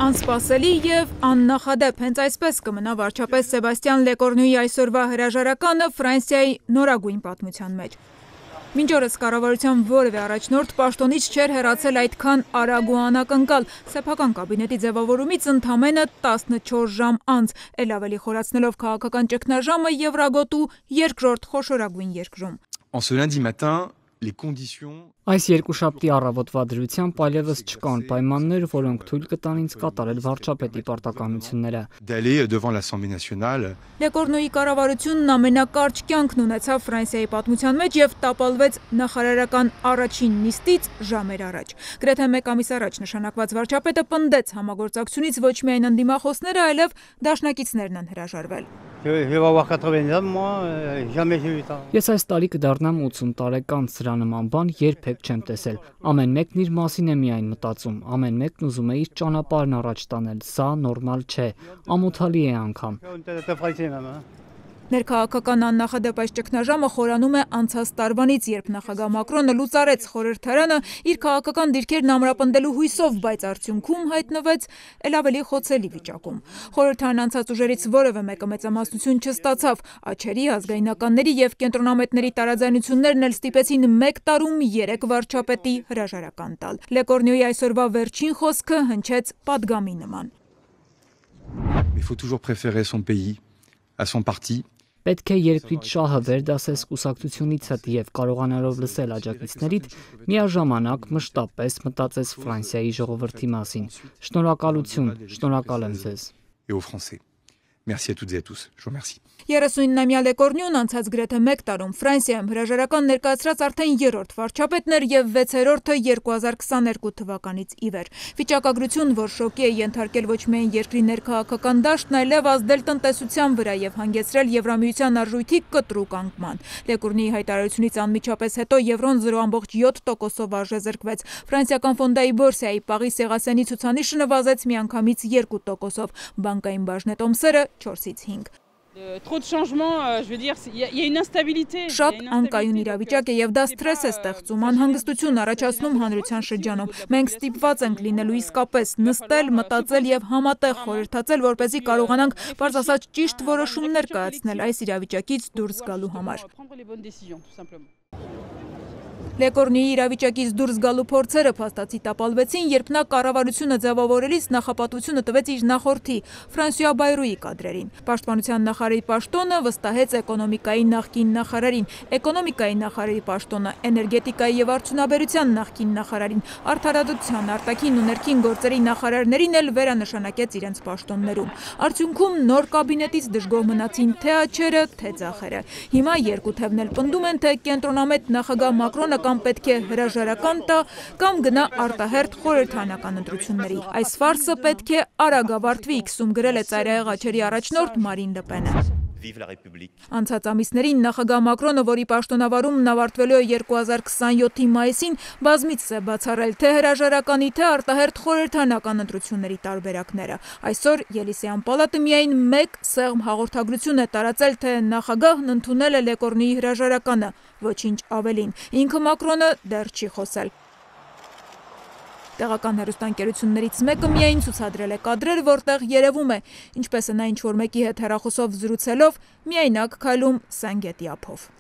Անսպասելի և աննախադեպ, հենց այսպես կմնա վարչապետ Սեբաստիան Լեկորնուի այսօրվա հրաժարականը Ֆրանսիայի նորագույն պատմության մեջ։ Մինչ օրս կառավարության որևէ առաջնորդ պաշտոնից չէր հեռացել այդքան արագ ու անակնկալ, սեփական կաբինետի ձևավորումից ընդամենը 14 ժամ անց, էլ ավելի խորացնելով քաղաքական ճգնաժամը Եվրագոտու երկրորդ խոշորագույն երկրում։ En ce lundi matin, les conditions Այս երկուշաբթի առավոտվա դրությամբ այլևս չկան պայմաններ, որոնք թույլ կտան ինձ կատարել վարչապետի պարտականությունները։ d'aller devant l'Assemblée nationale. Լեկորնուի կառավարությունն ամենակարճ կյանքն ունեցավ Ֆրանսիայի պատմության մեջ և տապալվեց նախարարական առաջին նիստից ժամեր առաջ։ Գրեթե մեկ ամիս առաջ նշանակված վարչապետը պնդեց համագործակցությունից ոչ միայն ընդդիմախոսները, այլև դաշնակիցներն են հրաժարվել։ Ես այս տարի կդառնամ 80 տարեկան, սրա նման բան երբեք չեմ տեսել։ Ամեն մեկն իր մասին է միայն մտածում, ամեն մեկն ուզում է իր ճանապարհն առաջ տանել, սա նորմալ չէ, ամոթալի է անգամ։ Ներքաղաքական աննախադեպ այս ճգնաժամը խորանում է անցած տարվանից, երբ նախագահ Մակրոնը լուծարեց խորհրդարանը իր քաղաքական դիրքերն ամրապնդելու հույսով, բայց արդյունքում հայտնվեց էլ ավելի խոցելի վիճակում։ Խորհրդարան անցած ուժերից որևէ մեկը մեծամասնություն չստացավ, աչերի, ազգայնականների և կենտրոնամետների տարաձայնություններն էլ ստիպեցին մեկ տարում 3 վարչապետի հրաժարական տալ։ Լեկորնուի այսօրվա վերջին խոսքը հնչեց պատգամի նման։ Il faut toujours préférer son pays à son parti. Պետք է երկրից շահը վերդասես կուսակցությունիցդ և կարողանալով լսել աջակիցներիդ, միաժամանակ մշտապես մտածես Ֆրանսիայի ժողովրդի մասին։ Շնորհակալություն, շնորհակալ եմ ձեզ։ Et aux Français. Merci à toutes et à tous. Je vous remercie. 39-ամյա Լեկորնյուն անցած գրեթե մեկ տարում Ֆրանսիայում հրաժարական ներկայացրած արդեն երրորդ վարչապետն էր և 6-րդը 2022 թվականից ի վեր։ Վիճակագրություն, որ շոկի է ենթարկել ոչ միայն երկրի ներքաղաքական դաշտն, այլև ազդել տնտեսության վրա և հանգեցրել Եվրամիության արժույթի կտրուկ անկման։ Լեկորնուի հայտարարությունից անմիջապես հետո եվրոն 0.7%-ով արժեզրկվեց։ Ֆրանսիական ֆոնդայի բորսայի Պարի Սեղասենի ցուցանիշը նվազեց միանգամից 2%-ով, բանկային բաժնետոմսերը 4-ից 5։ Շատ անկայուն իրավիճակ է և դա սթրես է ստեղծում, անհանգստություն առաջացնում հանրության շրջանում։ Մենք ստիպված ենք լինելու իսկապես նստել, մտածել և համատեղ խորհրդածել, որպեսզի կարողանանք պարզ ասած ճիշտ որոշումներ կայացնել այս իրավիճակից դուրս գալու համար։ Լեկորնուի իրավիճակից դուրս գալու փորձերը փաստացի տապալվեցին, երբ նա կառավարությունը ձևավորելիս նախապատվությունը տվեց իր նախորդի Ֆրանսուଆ Բայրուի կադրերին։ Պաշտպանության նախարարի պաշտոնը վստահեց էկոնոմիկայի նախկին նախարարին, էկոնոմիկայի նախարարի պաշտոնը էներգետիկայի և արդյունաբերության նախկին նախարարին, արդարադատության, արտաքին ու ներքին գործերի նախարարներին էլ վերանշանակեց իրենց պաշտոններում։ Արդյունքում նոր կաբինետից դժգոհ մնացին թե աջերը, թե ձախերը։ Հիմա երկու թևն էլ պնդում են, թե կենտրոնամետ նախագահ Մակրոնը կամ պետք է հրաժարական տա, կամ գնա արտահերթ խորհրդարանական ընտրությունների։ Այս ֆարսը պետք է արագ ավարտվի, քսում գրել է ծայրահեղ աչերի առաջնորդ Մարին Լը Պենը։ Անցած ամիսներին նախագահ Մակրոնը, որի պաշտոնավարումն ավարտվելու է 2027-ի մայիսին, բազմիցս է բացառել թե հրաժարականի, թե արտահերթ խորհրդարանական ընտրությունների տարբերակները։ Այսօր Ելիսեյան պալատը միայն մեկ սեղմ հաղորդագրություն է տարածել, թե նախագահն ընդունել է Լեկորնուի հրաժարականը, ոչինչ ավելին։ Ինքը Մակրոնը դեռ չի խոսել։ Տեղական հեռուստաընկերություններից մեկը միայն ցուցադրել է կադրեր, որտեղ երևում է, ինչպես է նա ինչ-որ մեկի հետ հեռախոսով զրուցելով, միայնակ քայլում Սեն գետի ափով։